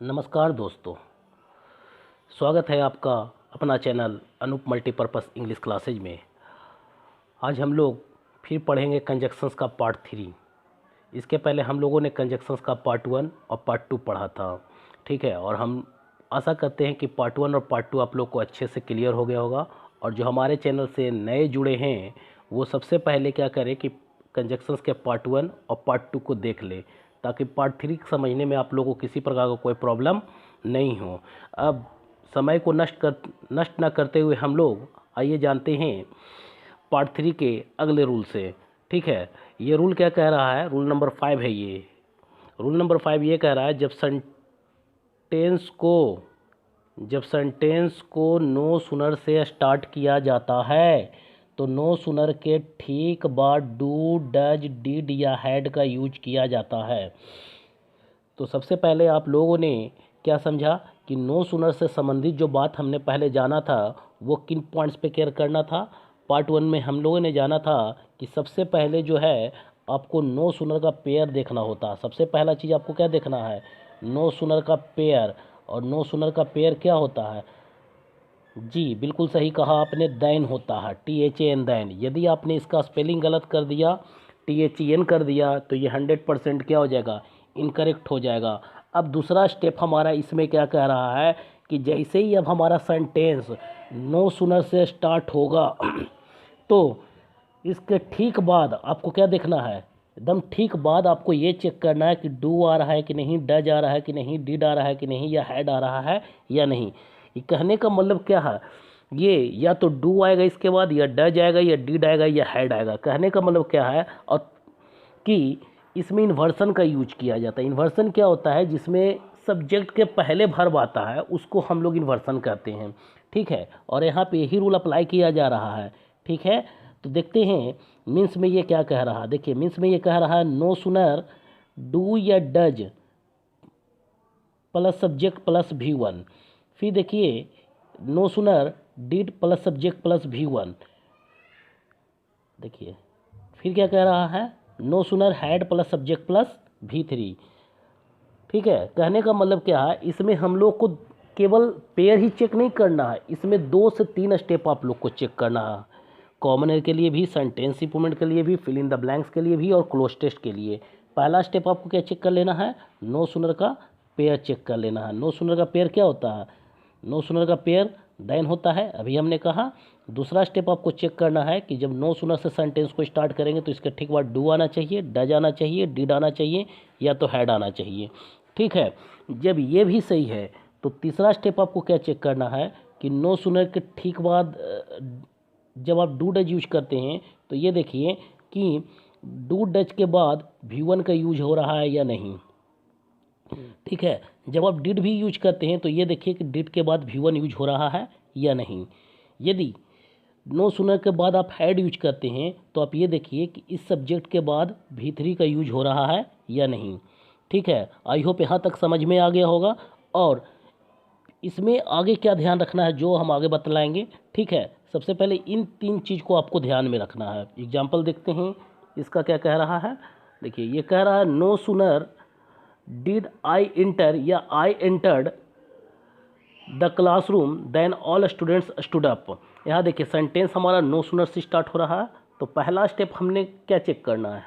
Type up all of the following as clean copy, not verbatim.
नमस्कार दोस्तों, स्वागत है आपका अपना channel Anoop multipurpose English classes में। आज हम लोग फिर पढ़ेंगे कंजक्शंस का पार्ट 3। इसके पहले हम लोगों ने कंजक्शंस का पार्ट 1 और पार्ट 2 पढ़ा था, ठीक है। और हम आशा करते हैं कि पार्ट 1 और पार्ट 2 आप लोग को अच्छे से क्लियर हो गया होगा। और जो हमारे चैनल से नए जुड़े हैं वो सबसे पहले क्या करें कि कंजक्शंस के पार्ट 1 और पार्ट 2 को देख ले, ताकि पार्ट 3 समझने में आप लोगों को किसी प्रकार का कोई प्रॉब्लम नहीं हो। अब समय को नष्ट न करते हुए हम लोग आइए जानते हैं पार्ट 3 के अगले रूल से, ठीक है। ये रूल क्या कह रहा है? रूल नंबर 5 है ये। रूल नंबर 5 ये कह रहा है, जब सेंटेंस को नो सुनर से स्टार्ट किया जाता है तो नो सुनर के ठीक बाद डू, डज, डिड या हैड का यूज किया जाता है। तो सबसे पहले आप लोगों ने क्या समझा कि नो सुनर से संबंधित जो बात हमने पहले जाना था वो किन पॉइंट्स पे केयर करना था। पार्ट 1 में हम लोगों ने जाना था कि सबसे पहले जो है आपको नो सुनर का पेयर देखना होता। सबसे पहला चीज़ आपको क्या देखना है? नो सुनर का पेयर। और नो सुनर का पेयर क्या होता है? जी बिल्कुल सही कहा आपने, दैन होता है, THAN दैन। यदि आपने इसका स्पेलिंग गलत कर दिया, THEN कर दिया, तो ये 100% क्या हो जाएगा? इनकरेक्ट हो जाएगा। अब दूसरा स्टेप हमारा इसमें क्या कह रहा है कि जैसे ही अब हमारा सेंटेंस नो सुनर से स्टार्ट होगा तो इसके ठीक बाद आपको क्या देखना है? एकदम ठीक बाद आपको ये चेक करना है कि डू आ रहा है कि नहीं, डज आ रहा है कि नहीं, डिड आ रहा है कि नहीं, या हैड आ रहा है या नहीं। ये कहने का मतलब क्या है? ये या तो डू आएगा इसके बाद, या डज आएगा, या डिड आएगा, या हैड आएगा। कहने का मतलब क्या है? और कि इसमें इन्वर्सन का यूज किया जाता है। इन्वर्सन क्या होता है? जिसमें सब्जेक्ट के पहले वर्ब आता है उसको हम लोग इन्वर्सन कहते हैं, ठीक है। और यहाँ पे यही रूल अप्लाई किया जा रहा है, ठीक है। तो देखते हैं मीन्स में ये क्या कह रहा है। देखिए मीन्स में ये कह रहा है नो सुनर डू या does plus subject plus V1। फिर देखिए no sooner did plus subject plus V1। देखिए फिर क्या कह रहा है? No sooner had plus subject plus V3, ठीक है। कहने का मतलब क्या है? इसमें हम लोग को केवल पेयर ही चेक नहीं करना है, इसमें 2 से 3 स्टेप आप लोग को चेक करना है। कॉमन एयर के लिए भी, सेंटेंस इंप्रूवमेंट के लिए भी, फिल इन द ब्लैंक्स के लिए भी, और क्लोज टेस्ट के लिए। पहला स्टेप आपको क्या चेक कर लेना है? नो सुनर का पेयर चेक कर लेना है। नो सुनर का पेयर क्या होता है? नो सुनर का पेयर दैन होता है, अभी हमने कहा। दूसरा स्टेप आपको चेक करना है कि जब नो सुनर से सेंटेंस को स्टार्ट करेंगे तो इसके ठीक बाद डू आना चाहिए, डज आना चाहिए, डिड आना चाहिए, या तो हैड आना चाहिए, ठीक है। जब ये भी सही है तो तीसरा स्टेप आपको क्या चेक करना है कि नो सुनर के ठीक बाद जब आप डू डज यूज करते हैं तो ये देखिए कि डू डज के बाद V1 का यूज हो रहा है या नहीं, ठीक है। जब आप डिड भी यूज करते हैं तो ये देखिए कि डिड के बाद V1 यूज हो रहा है या नहीं। यदि नो सुनर के बाद आप हैड यूज करते हैं तो आप ये देखिए कि इस सब्जेक्ट के बाद V3 का यूज हो रहा है या नहीं, ठीक है। आई होप यहाँ तक समझ में आ गया होगा। और इसमें आगे क्या ध्यान रखना है जो हम आगे बतलाएंगे, ठीक है। सबसे पहले इन 3 चीज़ को आपको ध्यान में रखना है। एग्जाम्पल देखते हैं इसका क्या कह रहा है। देखिए ये कह रहा है नो सुनर डिड आई इंटर या I entered the classroom then all students stood up. यहाँ देखिए सेंटेंस हमारा नो सुनर से स्टार्ट हो रहा है। तो पहला स्टेप हमने क्या चेक करना है?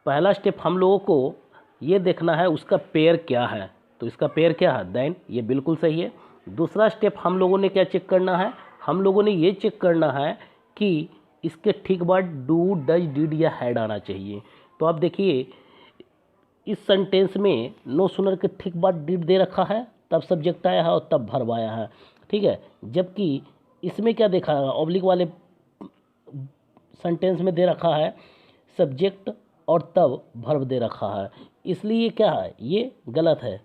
पहला स्टेप हम लोगों को ये देखना है उसका पेयर क्या है। तो इसका पेयर क्या है? देन, ये बिल्कुल सही है। दूसरा स्टेप हम लोगों ने क्या चेक करना है? हम लोगों ने ये चेक करना है कि इसके ठीक बाद डू, डज, डिड या हैड आना चाहिए। तो आप देखिए इस सेंटेंस में नो सुनर के ठीक बाद डिड दे रखा है, तब सब्जेक्ट आया है और तब वर्ब आया है, ठीक है। जबकि इसमें क्या देखा है? ऑब्लिक वाले सेंटेंस में दे रखा है सब्जेक्ट और तब वर्ब दे रखा है, इसलिए क्या है? ये गलत है।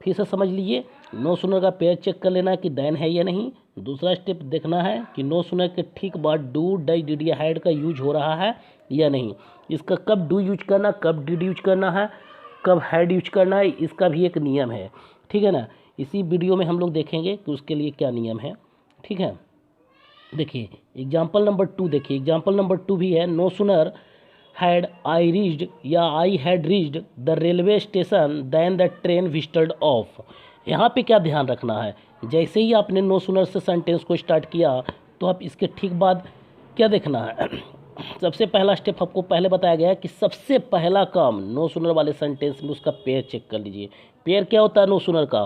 फिर से समझ लीजिए, नो सुनर का पेयर चेक कर लेना कि दैन है या नहीं। दूसरा स्टेप देखना है कि नो सुनर के ठीक बाद डू, डज, डिड या हैड का यूज हो रहा है या नहीं। इसका कब डू यूज करना, कब डिड यूज करना है, कब हैड यूज करना है, इसका भी एक नियम है, ठीक है ना। इसी वीडियो में हम लोग देखेंगे कि उसके लिए क्या नियम है, ठीक है। देखिए एग्जाम्पल नंबर 2, देखिए एग्जाम्पल नंबर 2 भी है no sooner had I reached या I had reached the railway station then the train whistled off. यहाँ पे क्या ध्यान रखना है, जैसे ही आपने नो सुनर से सेंटेंस को स्टार्ट किया तो आप इसके ठीक बाद क्या देखना है। सबसे पहला स्टेप आपको पहले बताया गया है कि सबसे पहला काम नो सुनर वाले सेंटेंस में उसका पेयर चेक कर लीजिए। पेयर क्या होता है नो सुनर का,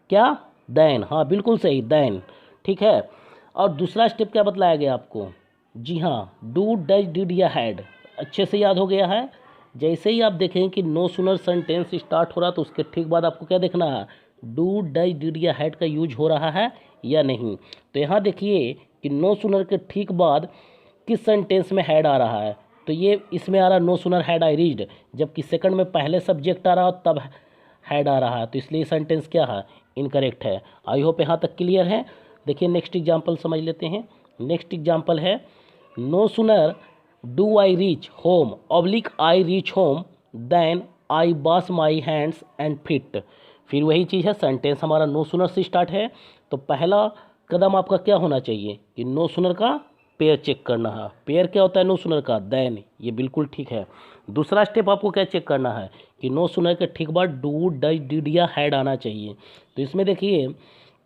क्या, देन, हाँ बिल्कुल सही, देन, ठीक है। और दूसरा स्टेप क्या बतलाया गया आपको, जी हाँ, डू डज डिड या हैड, अच्छे से याद हो गया है। जैसे ही आप देखें कि नो सुनर सेंटेंस स्टार्ट हो रहा तो उसके ठीक बाद आपको क्या देखना है, डू डज डिड या हैड का यूज हो रहा है या नहीं। तो यहाँ देखिए कि नो सुनर के ठीक बाद किस सेंटेंस में हैड आ रहा है, तो ये इसमें आ रहा no sooner had I reached, जबकि सेकंड में पहले सब्जेक्ट आ रहा हो तब हैड आ रहा है, तो इसलिए सेंटेंस क्या है, इनकरेक्ट है। आई होप यहाँ तक क्लियर है। देखिए नेक्स्ट एग्जाम्पल समझ लेते हैं। नेक्स्ट एग्जाम्पल है no sooner do I reach home oblique I reach home then I wash my hands and feet. फिर वही चीज़ है, सेंटेंस हमारा नो सुनर से स्टार्ट है, तो पहला कदम आपका क्या होना चाहिए कि नो सुनर का पेयर चेक करना है। पेयर क्या होता है नो सुनर का, देन, ये बिल्कुल ठीक है। दूसरा स्टेप आपको क्या चेक करना है कि नो सुनर के ठीक बाद डू डज डिड या हैड आना चाहिए। तो इसमें देखिए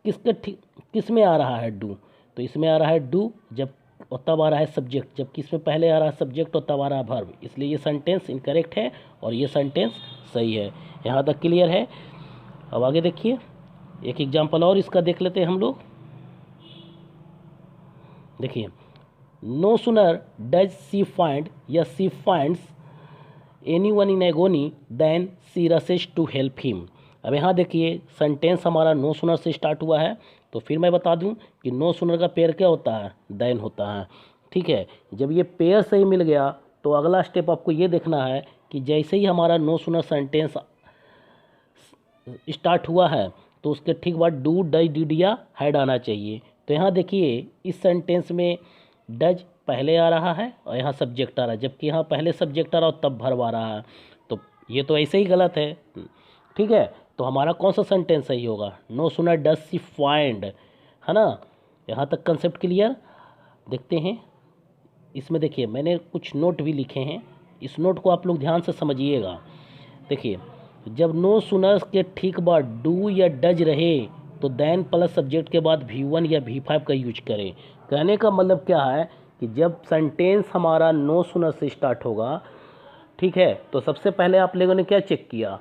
किसके ठीक किस में आ रहा है डू, तो इसमें आ रहा है डू जब और तब आ रहा है सब्जेक्ट, जबकि इसमें पहले आ रहा है सब्जेक्ट और तब आ रहा है वर्ब, इसलिए ये सेंटेंस इनकरेक्ट है और ये सेंटेंस सही है। यहाँ तक क्लियर है। अब आगे देखिए एक एग्जाम्पल और इसका देख लेते हैं हम लोग। देखिए no sooner does she find या she finds anyone in agony then she rushes to help him. अब यहाँ देखिए सेंटेंस हमारा नो सुनर से स्टार्ट हुआ है, तो फिर मैं बता दूं कि नो सुनर का पेयर क्या होता है, देन होता है, ठीक है। जब ये पेयर सही मिल गया तो अगला स्टेप आपको ये देखना है कि जैसे ही हमारा नो सुनर सेंटेंस स्टार्ट हुआ है तो उसके ठीक बाद डू डज डिड या हैड आना चाहिए। तो यहाँ देखिए इस सेंटेंस में डज पहले आ रहा है और यहाँ सब्जेक्ट आ रहा है, जबकि यहाँ पहले सब्जेक्ट आ रहा और तब वर्ब आ रहा है, तो ये तो ऐसे ही गलत है, ठीक है। तो हमारा कौन सा सेंटेंस सही होगा, no sooner does she find, है ना। यहाँ तक कंसेप्ट क्लियर। देखते हैं इसमें, देखिए मैंने कुछ नोट भी लिखे हैं, इस नोट को आप लोग ध्यान से समझिएगा। देखिए जब नो सुनर के ठीक बाद डू या डज रहे तो देन प्लस सब्जेक्ट के बाद V1 या V5 का यूज करें। कहने का मतलब क्या है कि जब सेंटेंस हमारा नो सुनर से स्टार्ट होगा, ठीक है, तो सबसे पहले आप लोगों ने क्या चेक किया,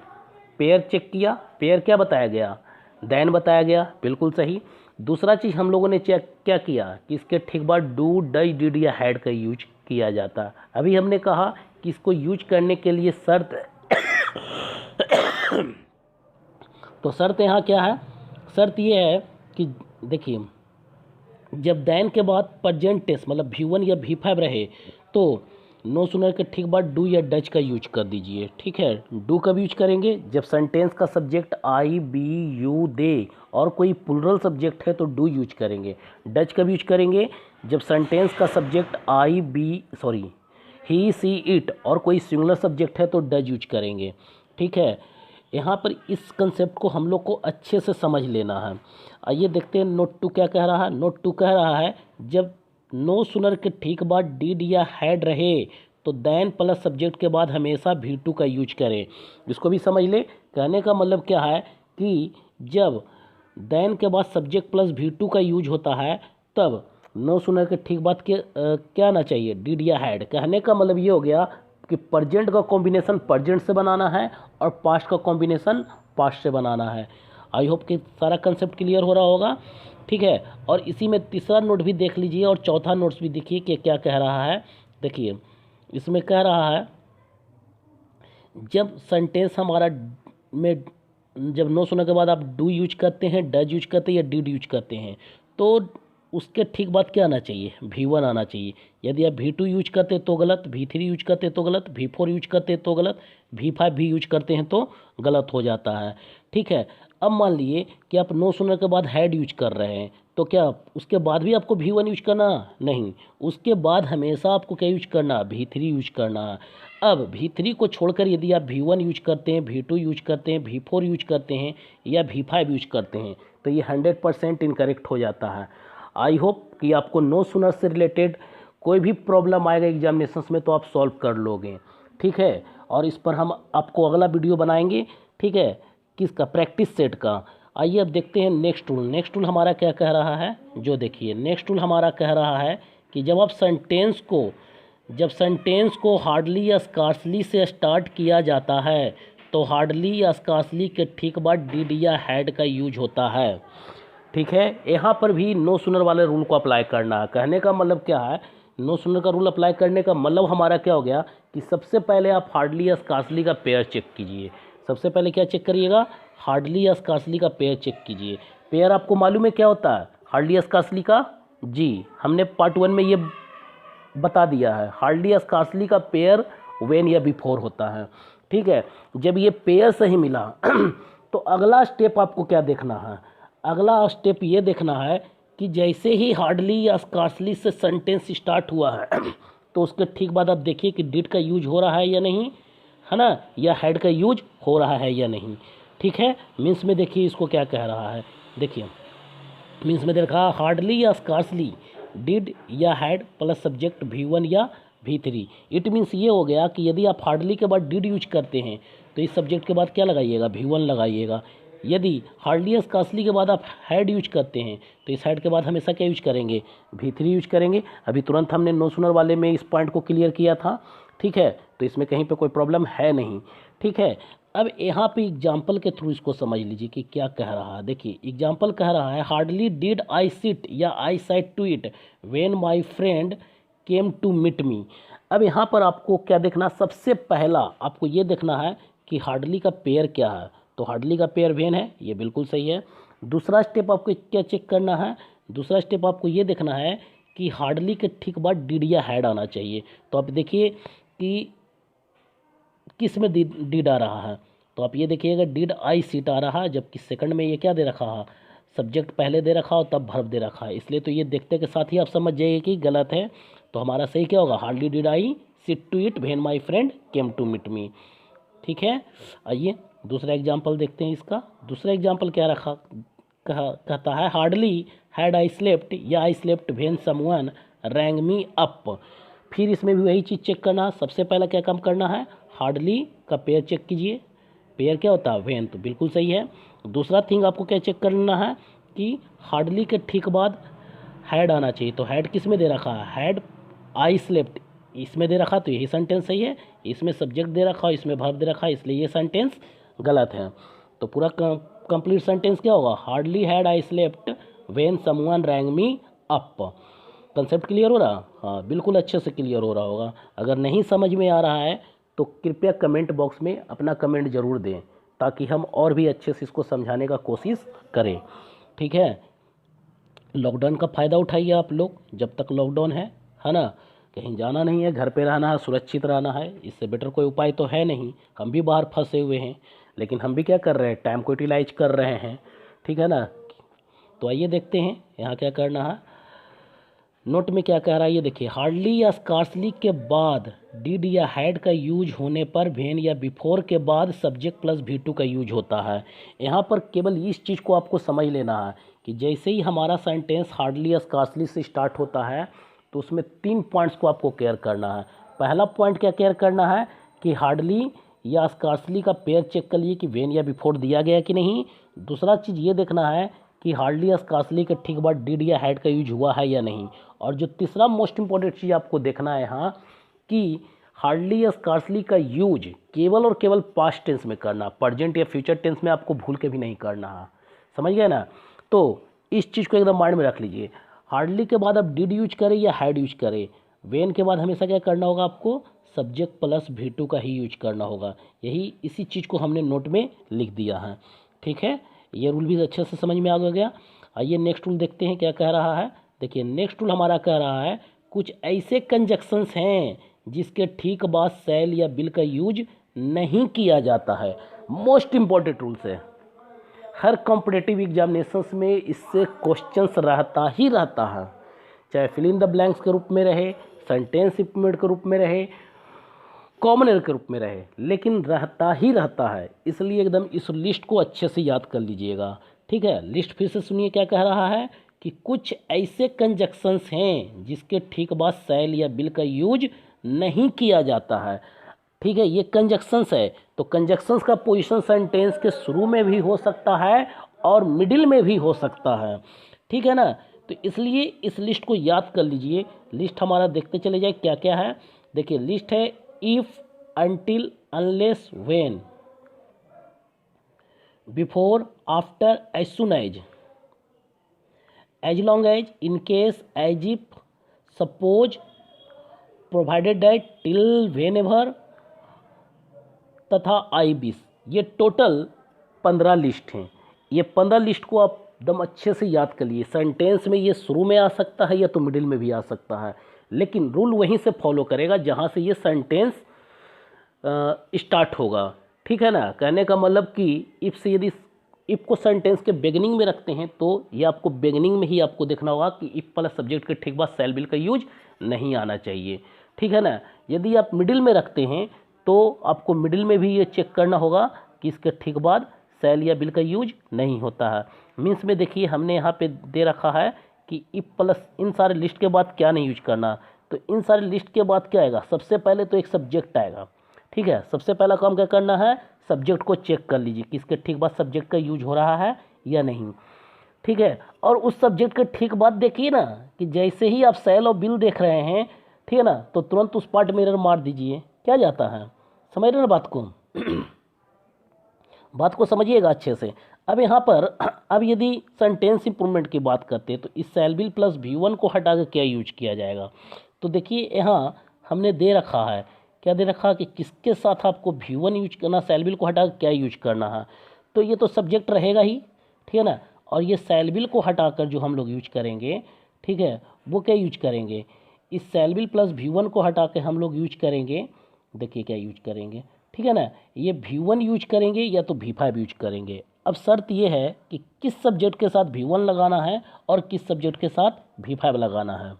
पेयर चेक किया। पेयर क्या बताया गया, देन बताया गया, बिल्कुल सही। दूसरा चीज़ हम लोगों ने चेक क्या किया कि इसके ठीक बाद डू डज डिड या हैड का यूज किया जाता है। अभी हमने कहा कि इसको यूज करने के लिए शर्त तो शर्त यहाँ क्या है, शर्त ये है कि देखिए जब देन के बाद प्रेजेंट टेंस मतलब V1 या V5 रहे तो नो सुनर के ठीक बाद डू या डज का यूज कर दीजिए, ठीक है। डू कब यूज करेंगे, जब सेंटेंस का subject I we you they और कोई प्लुरल सब्जेक्ट है तो डू यूज करेंगे। डज कब यूज करेंगे, जब सेंटेंस का सब्जेक्ट ही सी इट और कोई सिंगुलर सब्जेक्ट है तो डज यूज करेंगे, ठीक है। यहाँ पर इस कंसेप्ट को हम लोग को अच्छे से समझ लेना है। आइए देखते हैं नोट 2 क्या कह रहा है। नोट 2 कह रहा है जब नो सुनर के ठीक बाद डिड या हैड रहे तो देन प्लस सब्जेक्ट के बाद हमेशा V2 का यूज करें। इसको भी समझ ले, कहने का मतलब क्या है कि जब देन के बाद सब्जेक्ट प्लस V2 का यूज होता है तब नो सुनर के ठीक बाद के क्या आना चाहिए, डिड या हैड। कहने का मतलब ये हो गया कि प्रेजेंट का कॉम्बिनेशन प्रेजेंट से बनाना है और पास्ट का कॉम्बिनेशन पास्ट से बनाना है। आई होप कि सारा कंसेप्ट क्लियर हो रहा होगा, ठीक है। और इसी में तीसरा नोट भी देख लीजिए और चौथा नोट्स भी देखिए कि क्या कह रहा है। देखिए इसमें कह रहा है जब सेंटेंस हमारा में जब नो सुनने के बाद आप डू यूज करते हैं, डज यूज करते हैं या डिड यूज करते हैं तो उसके ठीक बाद क्या आना चाहिए, V1 आना चाहिए। यदि आप V2 यूज करते तो गलत, V3 यूज करते तो गलत, V4 यूज करते तो गलत, V5 भी यूज करते हैं तो गलत हो जाता है, ठीक है। अब मान लिए कि आप नो सुनने के बाद हैड यूज कर रहे हैं तो क्या उसके बाद भी आपको V1 यूज करना, नहीं, उसके बाद हमेशा आपको क्या यूज करना, V3 यूज करना। अब V3 को छोड़कर यदि आप V1 यूज करते हैं, V2 यूज करते हैं, V4 यूज करते हैं या V5 यूज करते हैं तो ये 100% इनकरेक्ट हो जाता है। आई होप कि आपको नो सुनर से रिलेटेड कोई भी प्रॉब्लम आएगा एग्जामिनेशंस में तो आप सॉल्व कर लोगे, ठीक है। और इस पर हम आपको अगला वीडियो बनाएंगे, ठीक है, किसका, प्रैक्टिस सेट का। आइए अब देखते हैं नेक्स्ट टूल। नेक्स्ट टूल हमारा क्या कह रहा है, जो देखिए नेक्स्ट टूल हमारा कह रहा है कि जब सेंटेंस को हार्डली या स्कार्सली से स्टार्ट किया जाता है तो हार्डली या स्कार्सली के ठीक बाद डिड या हैड का यूज होता है, ठीक है। यहाँ पर भी नो सुनर वाले रूल को अप्लाई करना है। कहने का मतलब क्या है, नो सुनर का रूल अप्लाई करने का मतलब हमारा क्या हो गया कि सबसे पहले आप हार्डली या स्कार्सली का पेयर चेक कीजिए। सबसे पहले क्या चेक करिएगा, हार्डली या स्कार्सली का पेयर चेक कीजिए। पेयर आपको मालूम है क्या होता है हार्डली या स्कार्सली का, जी हमने पार्ट 1 में ये बता दिया है। हार्डली या स्कार्सली का पेयर व्हेन या बिफोर होता है, ठीक है। जब ये पेयर सही मिला तो अगला स्टेप आपको क्या देखना है, अगला स्टेप ये देखना है कि जैसे ही हार्डली या स्कार्सली से सेंटेंस स्टार्ट हुआ है तो उसके ठीक बाद आप देखिए कि डिड का यूज हो रहा है या नहीं, है ना, या हैड का यूज हो रहा है या नहीं, ठीक है। मीन्स में देखिए इसको क्या कह रहा है, देखिए मीन्स में देखा हार्डली या स्कार्सली डिड या हैड प्लस सब्जेक्ट V1 या V3। इट मीन्स ये हो गया कि यदि आप हार्डली के बाद डिड यूज करते हैं तो इस सब्जेक्ट के बाद क्या लगाइएगा, V1 लगाइएगा। यदि हार्डली या स्कार्सली के बाद आप हैड यूज करते हैं तो इस हैड के बाद हमेशा क्या यूज करेंगे, V3 यूज करेंगे। अभी तुरंत हमने नो सुनर वाले में इस पॉइंट को क्लियर किया था, ठीक है, तो इसमें कहीं पे कोई प्रॉब्लम है नहीं, ठीक है। अब यहाँ पे एग्जाम्पल के थ्रू इसको समझ लीजिए कि क्या कह रहा है। देखिए एग्जाम्पल कह रहा है हार्डली डिड आई सिट या I sight to it when my friend came to meet me. अब यहाँ पर आपको क्या देखना, सबसे पहला आपको ये देखना है कि हार्डली का पेयर क्या है, तो हार्डली का पेयर व्हेन है, ये बिल्कुल सही है। दूसरा स्टेप आपको क्या चेक करना है, दूसरा स्टेप आपको ये देखना है कि हार्डली के ठीक बाद डिड या हैड आना चाहिए। तो आप देखिए कि किस में डिड आ रहा है, तो आप ये देखिएगा डिड आई सीट आ रहा है, जबकि सेकंड में ये क्या दे रखा है, सब्जेक्ट पहले दे रखा हो तब वर्ब दे रखा है, इसलिए तो ये देखते के साथ ही आप समझ जाइए कि गलत है। तो हमारा सही क्या होगा, hardly did I sit to it when my friend came to meet me, ठीक है। आइए दूसरा एग्जाम्पल देखते हैं इसका। दूसरा एग्जाम्पल क्या रखा, कहता है हार्डली हैड आई स्लेप्ट या I slept when someone wrong me up. फिर इसमें भी वही चीज़ चेक करना है। सबसे पहला क्या काम करना है, हार्डली का पेयर चेक कीजिए, पेयर क्या होता है, व्हेन, तो बिल्कुल सही है। दूसरा थिंग आपको क्या चेक करना है कि हार्डली के ठीक बाद हैड आना चाहिए, तो हैड किस में दे रखा है, हैड आई स्लेप्ट इसमें दे रखा, तो यही सेंटेंस सही है। इसमें सब्जेक्ट दे रखा और इसमें वर्ब दे रखा, इसलिए ये सेंटेंस गलत है। तो पूरा कंप्लीट सेंटेंस क्या होगा, hardly had I slept when someone wrong me up. Concept clear हो रहा, हाँ बिल्कुल अच्छे से क्लियर हो रहा होगा। अगर नहीं समझ में आ रहा है तो कृपया कमेंट बॉक्स में अपना कमेंट ज़रूर दें ताकि हम और भी अच्छे से इसको समझाने का कोशिश करें, ठीक है। लॉकडाउन का फ़ायदा उठाइए आप लोग, जब तक लॉकडाउन है ना, कहीं जाना नहीं है, घर पे रहना है, सुरक्षित रहना है, इससे बेटर कोई उपाय तो है नहीं। हम भी बाहर फंसे हुए हैं, लेकिन हम भी क्या कर रहे हैं, टाइम को यूटिलाइज कर रहे हैं, ठीक है ना। तो आइए देखते हैं यहाँ क्या करना है। नोट में क्या कह रहा है ये देखिए, हार्डली या स्कार्सली के बाद डिड या हैड का यूज होने पर व्हेन या बिफोर के बाद सब्जेक्ट प्लस V2 का यूज होता है। यहाँ पर केवल इस चीज़ को आपको समझ लेना है कि जैसे ही हमारा सेंटेंस हार्डली या स्कार्सली से स्टार्ट होता है तो उसमें 3 पॉइंट्स को आपको केयर करना है। पहला पॉइंट क्या केयर करना है कि हार्डली या स्कार्सली का पेयर चेक कर लिए कि व्हेन या बिफोर दिया गया कि नहीं। दूसरा चीज़ ये देखना है कि हार्डली या स्कार्सली के ठीक बाद डिड या हैड का यूज हुआ है या नहीं। और जो तीसरा मोस्ट इंपॉर्टेंट चीज़ आपको देखना है यहाँ कि हार्डली या स्कार्सली का यूज केवल और केवल पास्ट टेंस में करना, प्रेजेंट या फ्यूचर टेंस में आपको भूल के भी नहीं करना है, समझ गए ना। तो इस चीज़ को एकदम माइंड में रख लीजिए, हार्डली के बाद आप डिड यूज करें या हैड यूज करें, व्हेन के बाद हमेशा क्या करना होगा, आपको सब्जेक्ट प्लस V2 का ही यूज करना होगा। यही इसी चीज़ को हमने नोट में लिख दिया है, ठीक है। ये रूल भी अच्छे से समझ में आ गया। आइए नेक्स्ट रूल देखते हैं क्या कह रहा है। देखिए नेक्स्ट रूल हमारा कह रहा है कुछ ऐसे कंजक्शंस हैं जिसके ठीक बाद शैल या विल का यूज नहीं किया जाता है। मोस्ट इंपॉर्टेंट रूल्स है, हर कॉम्पिटिटिव एग्जामिनेशंस में इससे क्वेश्चंस रहता ही रहता है, चाहे फिल इन द ब्लैंक्स के रूप में रहे, सेंटेंस स्टेटमेंट के रूप में रहे, कॉमन एरर के रूप में रहे, लेकिन रहता ही रहता है। इसलिए एकदम इस लिस्ट को अच्छे से याद कर लीजिएगा, ठीक है। लिस्ट फिर से सुनिए क्या कह रहा है कि कुछ ऐसे कंजक्शंस हैं जिसके ठीक बाद शैल या बिल का यूज नहीं किया जाता है। ठीक है, ये कंजक्शंस है, तो कंजक्शंस का पोजीशन सेंटेंस के शुरू में भी हो सकता है और मिडिल में भी हो सकता है। ठीक है ना, तो इसलिए इस लिस्ट को याद कर लीजिए। लिस्ट हमारा देखते चले जाए क्या क्या है। देखिए लिस्ट है if, until, unless, when, before, after, as soon as long as, in case, as if, suppose, provided that, till, whenever तथा आई 20। ये टोटल 15 लिस्ट हैं। ये 15 लिस्ट को आप एकदम अच्छे से याद कर लिए। सेंटेंस में ये शुरू में आ सकता है या तो मिडिल में भी आ सकता है, लेकिन रूल वहीं से फॉलो करेगा जहाँ से ये सेंटेंस स्टार्ट होगा। ठीक है ना, कहने का मतलब कि इफ से यदि इफ को सेंटेंस के बिगिनिंग में रखते हैं तो ये आपको बिगिनिंग में ही आपको देखना होगा कि इफ प्लस सब्जेक्ट के ठीक बाद शैल बिल का यूज नहीं आना चाहिए। ठीक है ना, यदि आप मिडिल में रखते हैं तो आपको मिडिल में भी ये चेक करना होगा कि इसके ठीक बाद शैल या बिल का यूज नहीं होता है। मीन्स में देखिए हमने यहाँ पे दे रखा है कि इफ प्लस इन सारे लिस्ट के बाद क्या नहीं यूज करना। तो इन सारे लिस्ट के बाद क्या आएगा, सबसे पहले तो एक सब्जेक्ट आएगा। ठीक है, सबसे पहला काम क्या करना है, सब्जेक्ट को चेक कर लीजिए कि इसके ठीक बाद सब्जेक्ट का यूज हो रहा है या नहीं। ठीक है, और उस सब्जेक्ट के ठीक बाद देखिए ना कि जैसे ही आप शैल और बिल देख रहे हैं, ठीक है ना, तो तुरंत उस पार्ट में एरर मार दीजिए। क्या जाता है, समझ रहे ना बात को बात को समझिएगा अच्छे से। अब यहाँ पर अब यदि सेंटेंस इंप्रूवमेंट की बात करते हैं तो इस शैल बिल प्लस V1 को हटा कर क्या यूज किया जाएगा। तो देखिए यहाँ हमने दे रखा है, क्या दे रखा है कि किसके साथ आपको V1 यूज करना, शैल बिल को हटा कर क्या यूज करना है। तो ये तो सब्जेक्ट रहेगा ही, ठीक है ना, और ये शैल बिल को हटाकर जो हम लोग यूज करेंगे, ठीक है, वो क्या यूज करेंगे, इस शैल बिल प्लस V1 को हटा के हम लोग यूज करेंगे, देखिए क्या यूज करेंगे, ठीक है ना, ये V1 यूज करेंगे या तो V5 यूज करेंगे। अब शर्त ये है कि किस सब्जेक्ट के साथ V1 लगाना है और किस सब्जेक्ट के साथ V5 लगाना है।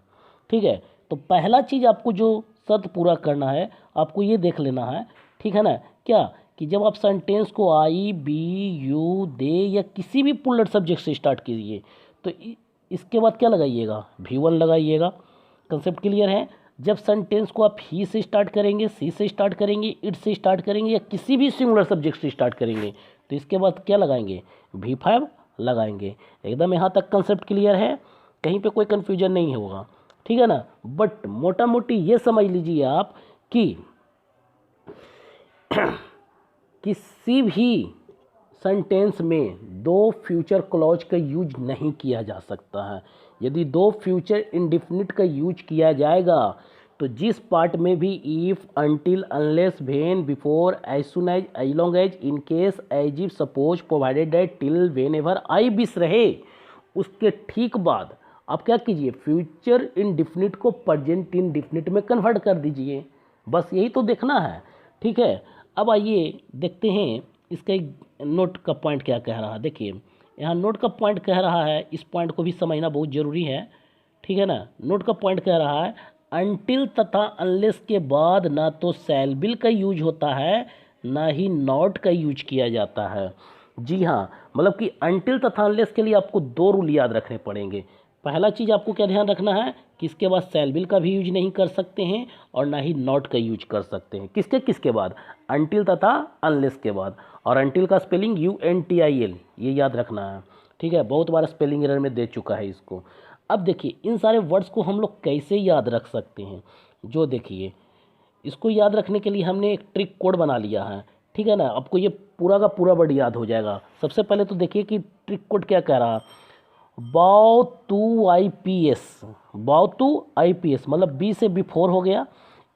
ठीक है, तो पहला चीज़ आपको जो शर्त पूरा करना है आपको ये देख लेना है, ठीक है ना, क्या कि जब आप सेंटेंस को आई, बी, यू, दे या किसी भी पुल्लर सब्जेक्ट से स्टार्ट कीजिए तो इसके बाद क्या लगाइएगा, V1 लगाइएगा। कंसेप्ट क्लियर है। जब सेंटेंस को आप ही से स्टार्ट करेंगे, सी से स्टार्ट करेंगे, इट से स्टार्ट करेंगे या किसी भी सिंगुलर सब्जेक्ट से स्टार्ट करेंगे तो इसके बाद क्या लगाएंगे, V5 लगाएंगे। एकदम यहाँ तक कंसेप्ट क्लियर है, कहीं पे कोई कन्फ्यूजन नहीं होगा, ठीक है ना। बट मोटा मोटी ये समझ लीजिए आप कि किसी भी सेंटेंस में दो फ्यूचर क्लॉज का यूज नहीं किया जा सकता है। यदि दो फ्यूचर इंडेफिनिट का यूज किया जाएगा तो जिस पार्ट में भी if, until, unless, when, before, as soon as long as, in case, as if, suppose, provided that, till, whenever, आई बिस रहे, उसके ठीक बाद आप क्या कीजिए, फ्यूचर इंडेफिनिट को प्रेजेंट इंडेफिनिट में कन्वर्ट कर दीजिए। बस यही तो देखना है, ठीक है। अब आइए देखते हैं इसका एक नोट का पॉइंट क्या कह रहा है। देखिए यहाँ नोट का पॉइंट कह रहा है, इस पॉइंट को भी समझना बहुत ज़रूरी है, ठीक है ना। नोट का पॉइंट कह रहा है अनटिल तथा अनलेस के बाद ना तो शैल बिल का यूज होता है ना ही नॉट का यूज किया जाता है। जी हाँ, मतलब कि अनटिल तथा अनलेस के लिए आपको दो रूल याद रखने पड़ेंगे। पहला चीज़ आपको क्या ध्यान रखना है कि इसके बाद शैल बिल का भी यूज नहीं कर सकते हैं और ना ही नॉट का यूज कर सकते हैं। किसके किसके बाद, अनटिल तथा अनलेस के बाद। और अनटिल का स्पेलिंग UNTIL, ये याद रखना है, ठीक है। बहुत बार स्पेलिंग एरर में दे चुका है इसको। अब देखिए इन सारे वर्ड्स को हम लोग कैसे याद रख सकते हैं। जो देखिए इसको याद रखने के लिए हमने एक ट्रिक कोड बना लिया है, ठीक है ना। आपको ये पूरा का पूरा वर्ड याद हो जाएगा। सबसे पहले तो देखिए कि ट्रिक कोड क्या कह रहा है, बाउ टू IPS, बाउ टू IPS मतलब बी से बिफोर हो गया,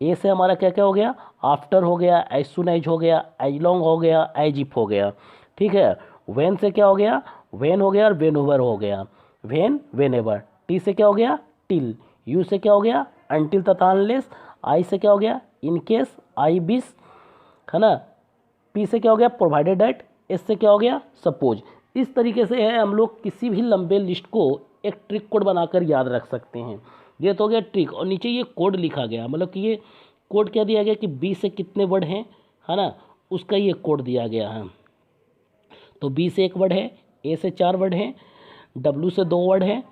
ए से हमारा क्या क्या हो गया, आफ्टर हो गया, एज सुन एज हो गया, एज लॉन्ग हो गया, एज इफ हो गया, ठीक है। व्हेन से क्या हो गया, व्हेन हो गया और व्हेन ओवर हो गया, व्हेन, व्हेन एवर। टी से क्या हो गया, टिल। यू से क्या हो गया, अनटिल तथा अनलेस। आई से क्या हो गया, इन केस, आई बिस, है ना। पी से क्या हो गया, प्रोवाइडेड दैट। एस से क्या हो गया, सपोज। इस तरीके से है हम लोग किसी भी लंबे लिस्ट को एक ट्रिक कोड बनाकर याद रख सकते हैं। ये तो हो गया ट्रिक, और नीचे ये कोड लिखा गया, मतलब कि ये कोड क्या दिया गया कि बी से कितने वर्ड हैं, है ना, उसका ये कोड दिया गया है। तो बी से एक वर्ड है, ए से 4 वर्ड हैं, डब्ल्यू से 2 वर्ड हैं,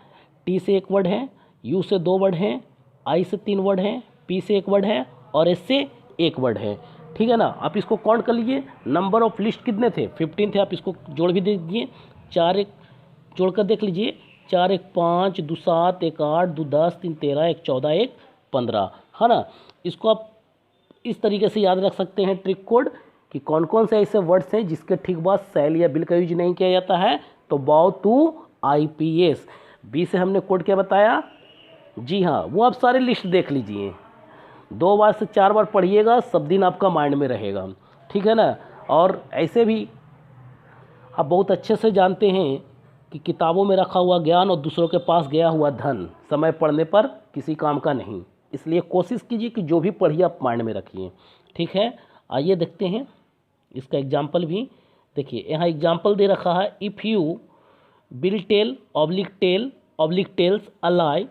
टी से एक वर्ड है, यू से 2 वर्ड हैं, आई से 3 वर्ड हैं, पी से 1 वर्ड है और एस से 1 वर्ड है। ठीक है ना। आप इसको काउंट कर लीजिए, नंबर ऑफ लिस्ट कितने थे, 15 थे। आप इसको जोड़ भी दे दीजिए, 4 1 जोड़कर देख लीजिए, 4 1 5, 2 7, 1 8, 2 10, 3 13, 1 14, 1 15, है ना। इसको आप इस तरीके से याद रख सकते हैं ट्रिक कोड कि कौन कौन से ऐसे वर्ड्स हैं जिसके ठीक बाद सेल या बिल का यूज नहीं किया जाता है। तो बाउ टू IPS। बी से हमने कोड क्या बताया, जी हाँ, वो आप सारे लिस्ट देख लीजिए, 2 बार से 4 बार पढ़िएगा, सब दिन आपका माइंड में रहेगा। ठीक है ना। और ऐसे भी आप बहुत अच्छे से जानते हैं कि किताबों में रखा हुआ ज्ञान और दूसरों के पास गया हुआ धन समय पड़ने पर किसी काम का नहीं। इसलिए कोशिश कीजिए कि जो भी पढ़िए आप माइंड में रखिए। ठीक है। आइए देखते हैं इसका एग्जाम्पल भी। देखिए यहाँ एग्जाम्पल दे रखा है, if you will tell oblique tells a lie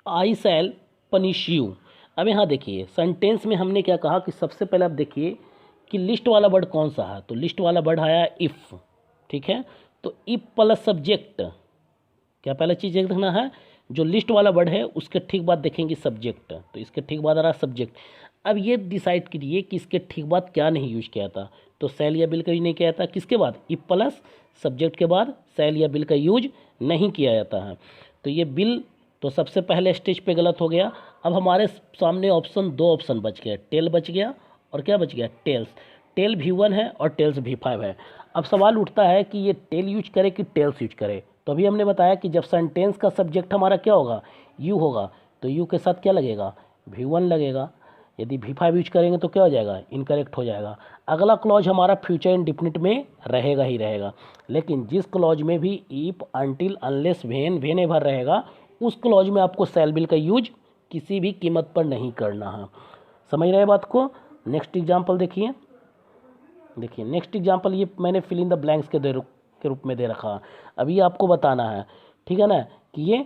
I shall punish you. अब यहाँ देखिए सेंटेंस में हमने क्या कहा कि सबसे पहले आप देखिए कि लिस्ट वाला वर्ड कौन सा है। तो लिस्ट वाला वर्ड आया इफ़। ठीक है। तो इफ़ प्लस सब्जेक्ट, क्या पहला चीज़ देखना है, जो लिस्ट वाला वर्ड है उसके ठीक बाद देखेंगे सब्जेक्ट। तो इसके ठीक बाद आ रहा सब्जेक्ट। अब ये डिसाइड कीजिए कि इसके ठीक बाद क्या नहीं यूज किया था। तो सेल या बिल का यूज नहीं किया था, किसके बाद, इफ़ प्लस सब्जेक्ट के बाद सेल या बिल का यूज नहीं किया जाता है। तो ये बिल तो सबसे पहले स्टेज पे गलत हो गया। अब हमारे सामने ऑप्शन 2 ऑप्शन बच गया, टेल बच गया और क्या बच गया, टेल्स। टेल V1 है और टेल्स V5 है। अब सवाल उठता है कि ये टेल यूज करे कि टेल्स यूज करे। तो अभी हमने बताया कि जब सेंटेंस का सब्जेक्ट हमारा क्या होगा, यू होगा, तो यू के साथ क्या लगेगा, V1 लगेगा। यदि V5 यूज करेंगे तो क्या हो जाएगा, इनकरेक्ट हो जाएगा। अगला क्लॉज हमारा फ्यूचर इंडिफिनिट में रहेगा ही रहेगा। लेकिन जिस क्लॉज में भी if, until, unless, when ever रहेगा, उस क्लॉज में आपको सेल बिल का यूज किसी भी कीमत पर नहीं करना है। समझ रहे बात को। नेक्स्ट एग्जाम्पल देखिए। नेक्स्ट एग्जाम्पल ये मैंने फिल इन द ब्लैंक्स के रूप में दे रखा। अभी आपको बताना है, ठीक है ना, कि ये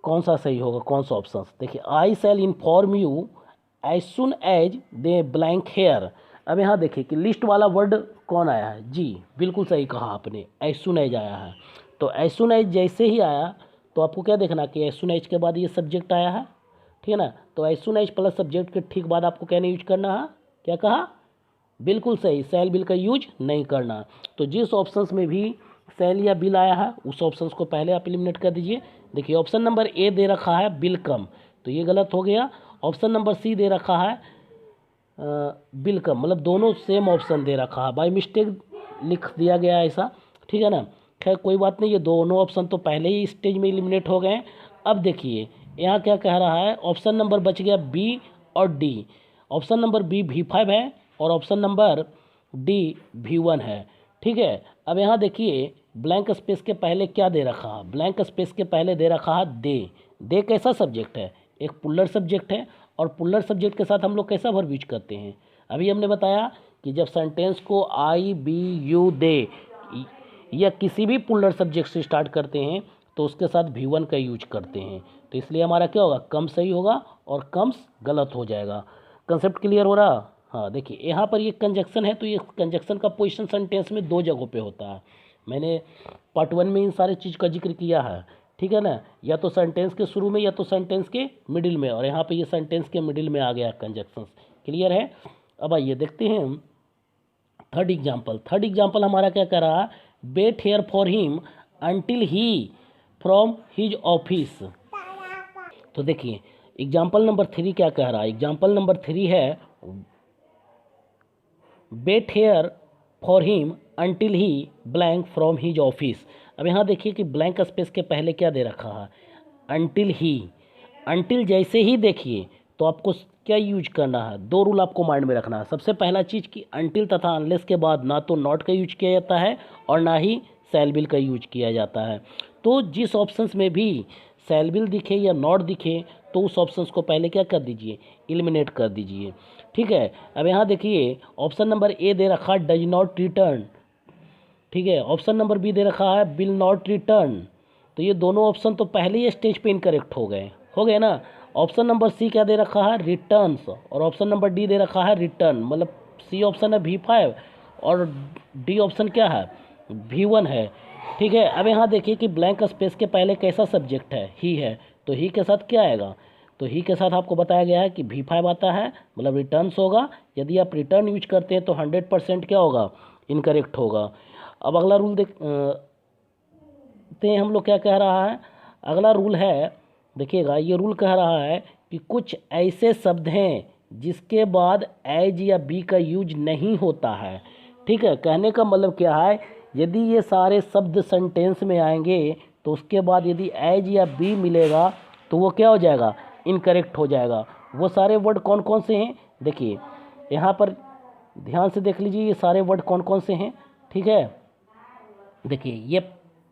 कौन सा सही होगा, कौन सा ऑप्शन। देखिए, I shall inform you as soon as they blank here. अब यहाँ देखिए कि लिस्ट वाला वर्ड कौन आया है, जी बिल्कुल सही कहा आपने, एज सुन एज आया है। तो एज सुन एज जैसे ही आया तो आपको क्या देखना कि एज सुन एज के बाद ये सब्जेक्ट आया है। ठीक है ना। तो as soon as plus subject के ठीक बाद आपको क्या नहीं यूज करना है, क्या कहा, बिल्कुल सही, सेल बिल का यूज नहीं करना। तो जिस ऑप्शंस में भी सेल या बिल आया है उस ऑप्शंस को पहले आप एलिमिनेट कर दीजिए। देखिए ऑप्शन नंबर ए दे रखा है बिल कम, तो ये गलत हो गया। ऑप्शन नंबर सी दे रखा है बिल कम, मतलब दोनों सेम ऑप्शन दे रखा है, बाय मिस्टेक लिख दिया गया ऐसा। ठीक है ना। खैर कोई बात नहीं, ये दोनों ऑप्शन तो पहले ही स्टेज में एलिमिनेट हो गए। अब देखिए यहाँ क्या कह रहा है, ऑप्शन नंबर बच गया बी और D. Option number B V5 है और ऑप्शन नंबर डी V1 है। ठीक है। अब यहाँ देखिए ब्लैंक स्पेस के पहले क्या दे रखा है, ब्लैंक स्पेस के पहले दे रखा है दे कैसा सब्जेक्ट है, एक पुल्लर सब्जेक्ट है। और पुल्लर सब्जेक्ट के साथ हम लोग कैसा वर्ब यूज करते हैं, अभी हमने बताया कि जब सेंटेंस को आई बी यू दे या किसी भी पुल्लर सब्जेक्ट से स्टार्ट करते हैं तो उसके साथ V1 का यूज करते हैं। तो इसलिए हमारा क्या होगा, कम सही होगा और कम्स गलत हो जाएगा। कंसेप्ट क्लियर हो रहा। हाँ देखिए यहाँ पर ये कंजक्शन है, तो ये कंजक्शन का पोजीशन सेंटेंस में 2 जगहों पे होता है। मैंने पार्ट 1 में इन सारे चीज़ का जिक्र किया है। ठीक है ना। या तो सेंटेंस के शुरू में या तो सेंटेंस के मिडिल में, और यहाँ पे ये सेंटेंस के मिडिल में आ गया कंजक्शंस। क्लियर है। अब आइए देखते हैं थर्ड एग्जाम्पल हमारा क्या कर रहा है, wait here for him until he from his office. तो देखिए एग्जाम्पल नंबर 3 क्या कह रहा है, एग्जाम्पल नंबर 3 है wait here for him until he blank from his office. अब यहाँ देखिए कि ब्लैंक स्पेस के पहले क्या दे रखा है, अंटिल ही। अंटिल जैसे ही देखिए तो आपको क्या यूज करना है, 2 रूल आपको माइंड में रखना है। सबसे पहला चीज़ कि अंटिल तथा अनलेस के बाद ना तो नॉट का यूज किया जाता है और ना ही सेल बिल का यूज किया जाता है। तो जिस ऑप्शंस में भी सेल बिल दिखे या नॉट दिखे तो उस ऑप्शंस को पहले क्या कर दीजिए, एलिमिनेट कर दीजिए। ठीक है। अब यहाँ देखिए ऑप्शन नंबर ए दे रखा डज नॉट रिटर्न। ठीक है। ऑप्शन नंबर बी दे रखा है विल नॉट रिटर्न। तो ये दोनों ऑप्शन तो पहले ही स्टेज पे इनकरेक्ट हो गए ना। ऑप्शन नंबर सी क्या दे रखा है, रिटर्न्स, और ऑप्शन नंबर डी दे रखा है रिटर्न, मतलब सी ऑप्शन है V5 और डी ऑप्शन क्या है, V1 है। ठीक है। अब यहाँ देखिए कि ब्लैंक स्पेस के पहले कैसा सब्जेक्ट है, ही है, तो ही के साथ क्या आएगा, तो ही के साथ आपको बताया गया है कि V5 आता है, मतलब रिटर्न्स होगा। यदि आप रिटर्न यूज करते हैं तो 100% क्या होगा, इनकरेक्ट होगा। अब अगला रूल देखते हैं हम लोग क्या कह रहा है। अगला रूल है, देखिएगा, ये रूल कह रहा है कि कुछ ऐसे शब्द हैं जिसके बाद एज या बी का यूज नहीं होता है। ठीक है, कहने का मतलब क्या है, यदि ये सारे शब्द सेंटेंस में आएंगे तो उसके बाद यदि एज या बी मिलेगा तो वो क्या हो जाएगा, इनकरेक्ट हो जाएगा। वो सारे वर्ड कौन कौन से हैं, देखिए यहाँ पर ध्यान से देख लीजिए, ये सारे वर्ड कौन कौन से हैं। ठीक है, देखिए ये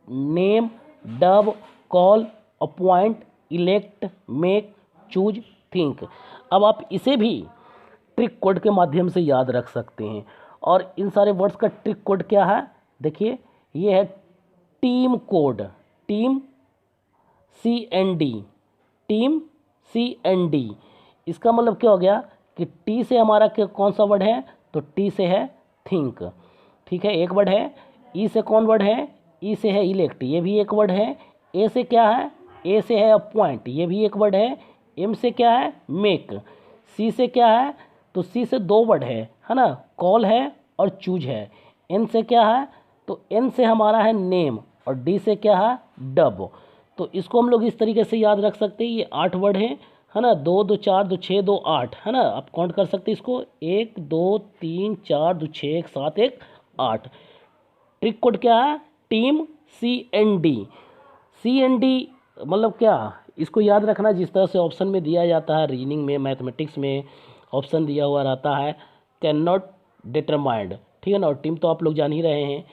name, dub, call, appoint, elect, make, choose, think. अब आप इसे भी ट्रिक कोड के माध्यम से याद रख सकते हैं। और इन सारे वर्ड्स का ट्रिक कोड क्या है, देखिए ये है team code, team CND, team CND। इसका मतलब क्या हो गया कि टी से हमारा कौन सा वर्ड है, तो टी से है थिंक। ठीक है, एक वर्ड है। ई से कौन वर्ड है, ई से है इलेक्ट, ये भी एक वर्ड है। ए से क्या है, ए से है अपॉइंट, ये भी एक वर्ड है। एम से क्या है, मेक। सी से क्या है, तो सी से दो वर्ड है ना, कॉल है और चूज है। एन से क्या है, तो एन से हमारा है नेम, और डी से क्या है, डब। तो इसको हम लोग इस तरीके से याद रख सकते हैं, ये 8 वर्ड है ना, 2 2 4 2 6 2 8, है ना। आप काउंट कर सकते हैं इसको, 1 2 3 4 2 6 1 7 1 8। ट्रिक कोड क्या है, टीम CND। CND मतलब क्या, इसको याद रखना, जिस तरह से ऑप्शन में दिया जाता है, रीजनिंग में, मैथमेटिक्स में ऑप्शन दिया हुआ रहता है, कैन नॉट डिटरमाइंड। ठीक है ना, और टीम तो आप लोग जान ही रहे हैं।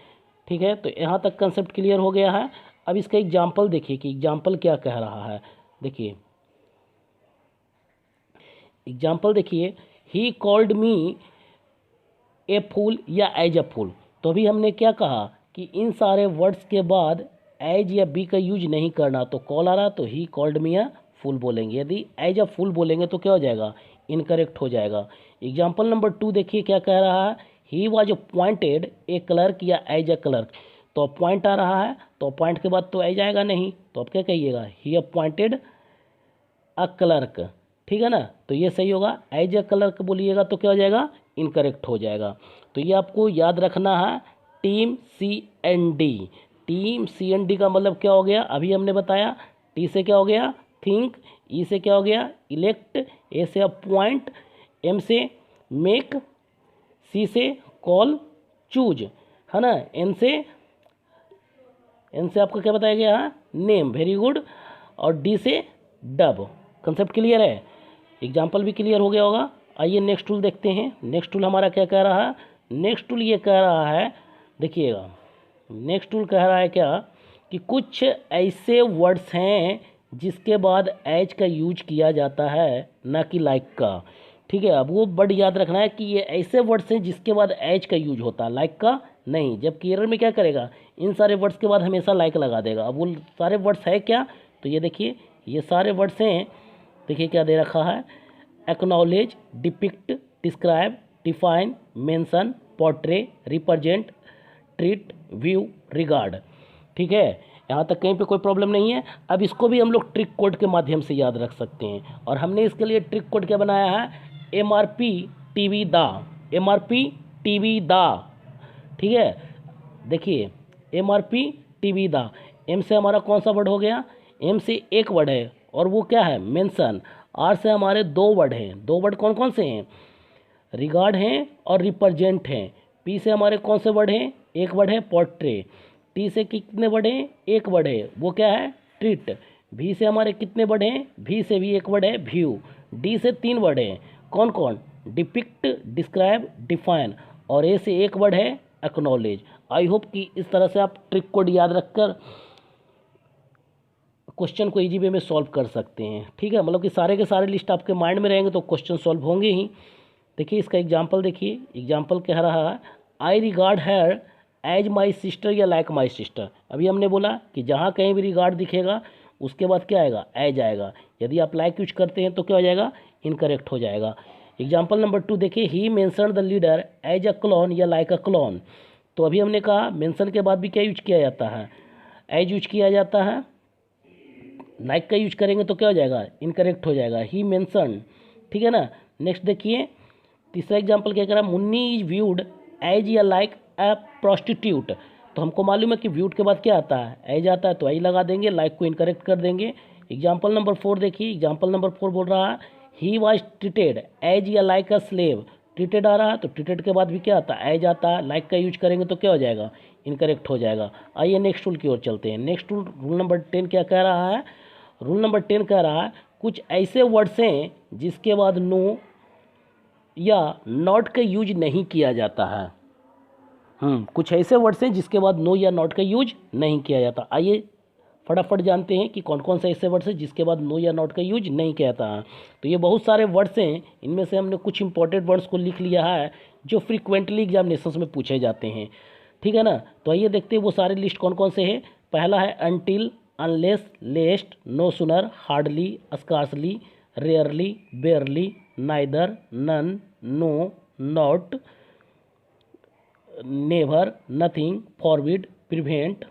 ठीक है, तो यहाँ तक कंसेप्ट क्लियर हो गया है। अब इसका एग्जाम्पल देखिए कि एग्जाम्पल क्या कह रहा है। देखिए एग्जाम्पल देखिए, ही कॉल्ड मी ए फूल या एज अ फूल। तो अभी हमने क्या कहा कि इन सारे वर्ड्स के बाद एज या बी का यूज नहीं करना। तो कॉल आ रहा तो ही कॉल्ड मी अ फूल बोलेंगे, यदि एज अ फूल बोलेंगे तो क्या हो जाएगा, इनकरेक्ट हो जाएगा। एग्जाम्पल नंबर 2 देखिए क्या कह रहा है, he was appointed A clerk या एज अ क्लर्क। तो अपॉइंट आ रहा है, तो अपॉइंट के बाद तो एज आएगा नहीं, तो आप क्या कहिएगा, ही अपॉइंटेड अ क्लर्क। ठीक है ना, तो ये सही होगा। एज अ क्लर्क बोलिएगा तो क्या हो जाएगा, इनकरेक्ट हो जाएगा। तो ये आपको याद रखना है, टीम CND। टीम CND का मतलब क्या हो गया, अभी हमने बताया। टी से क्या हो गया, थिंक। ई से क्या हो गया, इलेक्ट। ए से अपॉइंट। एम से मेक। सी से कॉल, चूज, है ना। एन से आपका क्या बताया गया है, नेम, वेरी गुड। और डी से डब। कंसेप्ट क्लियर है, एग्जाम्पल भी क्लियर हो गया होगा। आइए नेक्स्ट टूल देखते हैं। नेक्स्ट टूल हमारा क्या कह रहा है, नेक्स्ट टूल ये कह रहा है, देखिएगा नेक्स्ट टूल कह रहा है क्या, कि कुछ ऐसे वर्ड्स हैं जिसके बाद एज का यूज किया जाता है, ना कि लाइक का। ठीक है, अब वो वर्ड याद रखना है कि ये ऐसे वर्ड्स हैं जिसके बाद एज का यूज होता है, लाइक का नहीं। जबकि एरर में क्या करेगा, इन सारे वर्ड्स के बाद हमेशा लाइक लगा देगा। अब वो सारे वर्ड्स है क्या, तो ये देखिए ये सारे वर्ड्स हैं। देखिए क्या दे रखा है, acknowledge, depict, describe, define, mention, portray, represent, treat, view, regard. ठीक है, यहाँ तक कहीं पे कोई प्रॉब्लम नहीं है। अब इसको भी हम लोग ट्रिक कोड के माध्यम से याद रख सकते हैं, और हमने इसके लिए ट्रिक कोड क्या बनाया है, MRP TV दा, MRP TV दा। ठीक है, देखिए MRP TV दा। एम से हमारा कौन सा वर्ड हो गया, एम से एक वर्ड है और वो क्या है, मेंशन। आर से हमारे दो वर्ड हैं, दो वर्ड कौन कौन से हैं, रिगार्ड हैं और रिप्रेजेंट हैं। पी से हमारे कौन से वर्ड हैं, एक वर्ड है पोर्ट्रे। टी से कितने वर्ड हैं, एक वर्ड है, वो क्या है, ट्रीट। भी से हमारे कितने वर्ड हैं, भी से भी एक वर्ड है, व्यू। डी से 3 वर्ड हैं, कौन कौन, डिपिक्ट, डिस्क्राइब, डिफाइन। और ए से एक वर्ड है, एक्नॉलेज। आई होप कि इस तरह से आप ट्रिक कोड याद रखकर क्वेश्चन को इजी वे में सॉल्व कर सकते हैं। ठीक है, मतलब कि सारे के सारे लिस्ट आपके माइंड में रहेंगे तो क्वेश्चन सॉल्व होंगे ही। देखिए इसका एग्जाम्पल देखिए, एग्जाम्पल कह रहा है, I regard her as my sister या लाइक माई सिस्टर। अभी हमने बोला कि जहाँ कहीं भी रिगार्ड दिखेगा उसके बाद क्या आएगा, एज आएगा। यदि आप लाइक यूज करते हैं तो क्या हो जाएगा, इनकरेक्ट हो जाएगा। एग्जाम्पल नंबर 2 देखिए, he mention the leader as a clone या लाइक अ क्लोन। तो अभी हमने कहा मेंशन के बाद भी क्या यूज किया जाता है, एज यूज किया जाता है। लाइक का यूज करेंगे तो क्या हो जाएगा, इनकरेक्ट हो जाएगा, ही मेंशन, ठीक है ना। नेक्स्ट देखिए तीसरा एग्जाम्पल क्या कह रहा है, मुन्नी इज व्यूड एज या लाइक ए प्रोस्टिट्यूट। तो हमको मालूम है कि व्यूड के बाद क्या आता है, एज आता है, तो आई लगा देंगे, लाइक को इनकरेक्ट कर देंगे। एग्जाम्पल नंबर 4 देखिए, एग्जाम्पल नंबर 4 बोल रहा है ही वॉज ट्रीटेड एज या लाइक अ स्लेव। ट्रीटेड आ रहा है तो ट्रीटेड के बाद भी क्या आता है, एज आता है, लाइक का यूज करेंगे तो क्या हो जाएगा, इनकरेक्ट हो जाएगा। आइए नेक्स्ट रूल की ओर चलते हैं। नेक्स्ट रूल, रूल नंबर 10 क्या कह रहा है, रूल नंबर 10 कह रहा है कुछ ऐसे वर्ड्स हैं जिसके बाद नो या नॉट का यूज नहीं किया जाता है। कुछ ऐसे वर्ड्स हैं जिसके बाद नो या नॉट का यूज नहीं किया जाता। आइए फटाफट जानते हैं कि कौन कौन से ऐसे वर्ड्स हैं जिसके बाद नो या नॉट का यूज नहीं किया जाता है। तो ये बहुत सारे वर्ड्स हैं, इनमें से हमने कुछ इंपॉर्टेंट वर्ड्स को लिख लिया है जो फ्रीक्वेंटली एग्जामिनेशंस में पूछे जाते हैं, ठीक है ना। तो आइए देखते हैं वो सारे लिस्ट कौन कौन से हैं। पहला है until, unless, lest, no sooner, hardly, scarcely, rarely, barely, neither, none, no, not, never, nothing, forbid, prevent,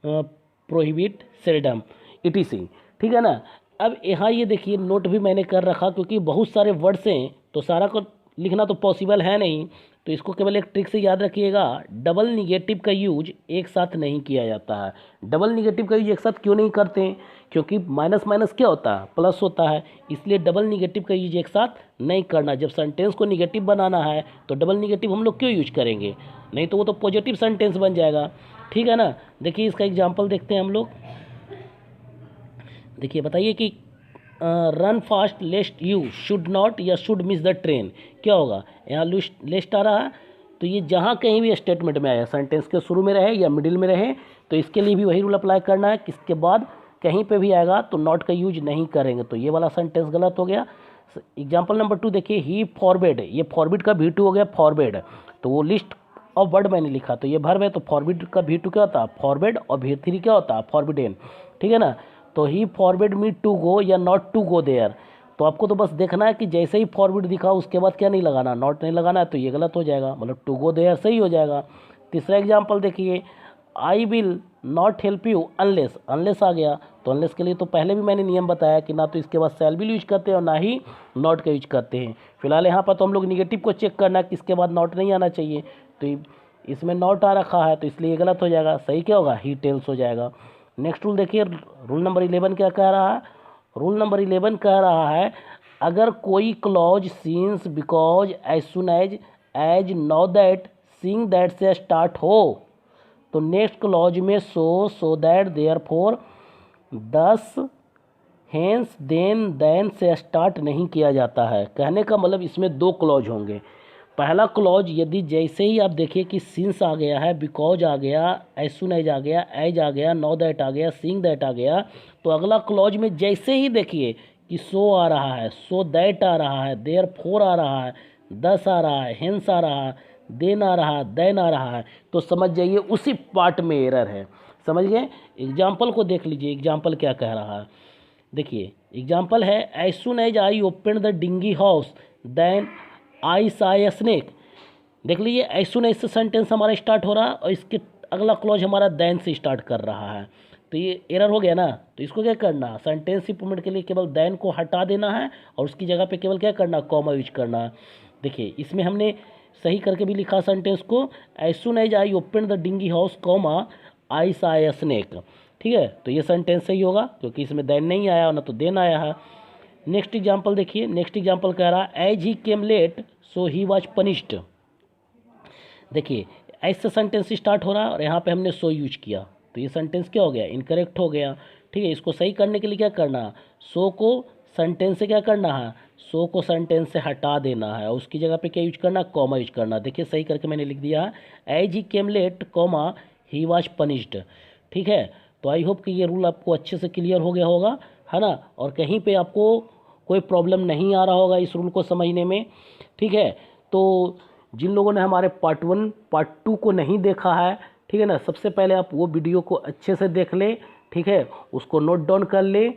prohibit, seldom, etc, ठीक है ना। अब यहाँ ये देखिए नोट भी मैंने कर रखा क्योंकि बहुत सारे वर्ड्स हैं तो सारा को लिखना तो पॉसिबल है नहीं, तो इसको केवल एक ट्रिक से याद रखिएगा, डबल निगेटिव का यूज एक साथ नहीं किया जाता है। डबल निगेटिव का यूज एक साथ क्यों नहीं करते हैं, क्योंकि माइनस माइनस क्या होता है, प्लस होता है, इसलिए डबल निगेटिव का यूज एक साथ नहीं करना। जब सेंटेंस को निगेटिव बनाना है तो डबल निगेटिव हम लोग क्यों यूज करेंगे, नहीं तो वो तो पॉजिटिव सेंटेंस बन जाएगा, ठीक है ना। देखिए इसका एग्जाम्पल देखते हैं हम लोग। देखिए बताइए कि run fast लेस्ट you should not या शुड मिस द ट्रेन, क्या होगा, यहाँ लेस्ट आ रहा है तो ये जहाँ कहीं भी स्टेटमेंट में आया, सेंटेंस के शुरू में रहे या मिडिल में रहे, तो इसके लिए भी वही रूल अप्लाई करना है, किसके बाद कहीं पे भी आएगा तो नॉट का यूज नहीं करेंगे, तो ये वाला सेंटेंस गलत हो गया। एग्जाम्पल नंबर 2 देखिए, ही फॉरबिड, ये फॉरबिड का V2 हो गया फॉरबिड, तो वो लिस्ट ऑफ वर्ड मैंने लिखा तो ये वर्ब है, तो फॉरबिड का V2 क्या होता है, फॉरबिड, और V3 क्या होता है, फॉरबिडेन, ठीक है ना। तो ही फॉरबिड मी टू गो या नॉट टू गो देयर, तो आपको तो बस देखना है कि जैसे ही फॉरबिड दिखा उसके बाद क्या नहीं लगाना, नॉट नहीं लगाना है, तो ये गलत हो जाएगा, मतलब टू गो देयर सही हो जाएगा। तीसरा एग्जाम्पल देखिए, I will not help you unless, unless आ गया, तो अनलेस के लिए तो पहले भी मैंने नियम बताया कि ना तो इसके बाद शैल विल यूज करते हैं और ना ही नॉट का यूज करते हैं। फिलहाल यहाँ पर तो हम लोग निगेटिव को चेक करना है कि इसके बाद नॉट नहीं आना चाहिए, तो इसमें नॉट आ रखा है तो इसलिए गलत हो जाएगा, सही क्या होगा, ही टेल्स हो जाएगा। नेक्स्ट रूल देखिए, रूल नंबर 11 क्या कह रहा है, रूल नंबर 11 कह रहा है अगर कोई clause since, because, as soon as, now that, seeing that से स्टार्ट हो तो नेक्स्ट क्लॉज में so that, therefore, thus, hence, then से स्टार्ट नहीं किया जाता है। कहने का मतलब इसमें दो क्लॉज होंगे। पहला क्लॉज यदि जैसे ही आप देखिए कि सिंस आ गया है, बिकॉज आ गया, एज सुन एज आ गया, एज आ गया, नाउ दैट आ गया, सिंग दैट आ गया, तो अगला क्लॉज में जैसे ही देखिए कि सो आ रहा है, सो दैट आ रहा है, देयरफॉर आ रहा है, दस आ रहा है, हेंस आ रहा है, देन आ रहा है, देन आ रहा है, तो समझ जाइए उसी पार्ट में एरर है। समझ गए। एग्जाम्पल को देख लीजिए, एग्जाम्पल क्या कह रहा है, देखिए एग्जाम्पल है, as soon as I open the dingy house then I saw a snake. देख लीजिए एज सुन एज से सेंटेंस हमारा स्टार्ट हो रहा है और इसके अगला क्लॉज हमारा देन से स्टार्ट कर रहा है, तो ये एरर हो गया ना। तो इसको क्या करना, सेंटेंस इंप्रूवमेंट के लिए केवल देन को हटा देना है और उसकी जगह पे केवल क्या करना, कॉमा यूज करना है। देखिए इसमें हमने सही करके भी लिखा सेंटेंस को, as soon as I open the dingy house comma I saw a snake, ठीक है, तो ये सेंटेंस सही होगा क्योंकि इसमें देन नहीं आया और ना तो देन आया है। नेक्स्ट एग्जाम्पल देखिए, नेक्स्ट एग्जाम्पल कह रहा है as he came late so he was punished. देखिए एज से सेंटेंस स्टार्ट हो रहा है और यहाँ पे हमने सो यूज किया तो ये सेंटेंस क्या हो गया, इनकरेक्ट हो गया, ठीक है। इसको सही करने के लिए क्या करना है, सो को सेंटेंस से क्या करना है, सो को सेंटेंस से हटा देना है और उसकी जगह पे क्या यूज करना, कॉमा यूज करना। देखिए सही करके मैंने लिख दिया है as he came late comma he was punished, ठीक है। तो आई होप कि ये रूल आपको अच्छे से क्लियर हो गया होगा, है ना, और कहीं पे आपको कोई प्रॉब्लम नहीं आ रहा होगा इस रूल को समझने में, ठीक है। तो जिन लोगों ने हमारे पार्ट 1 पार्ट 2 को नहीं देखा है, ठीक है ना, सबसे पहले आप वो वीडियो को अच्छे से देख ले, ठीक है, उसको नोट डाउन कर ले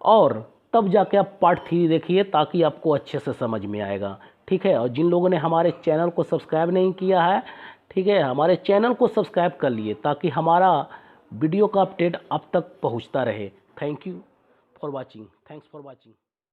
और तब जाके आप पार्ट 3 देखिए ताकि आपको अच्छे से समझ में आएगा, ठीक। ठीक है। और जिन लोगों ने हमारे चैनल को सब्सक्राइब नहीं किया है, ठीक है, हमारे चैनल को सब्सक्राइब कर लिए ताकि हमारा वीडियो का अपडेट आप तक पहुंचता रहे। Thank you for watching. Thanks for watching.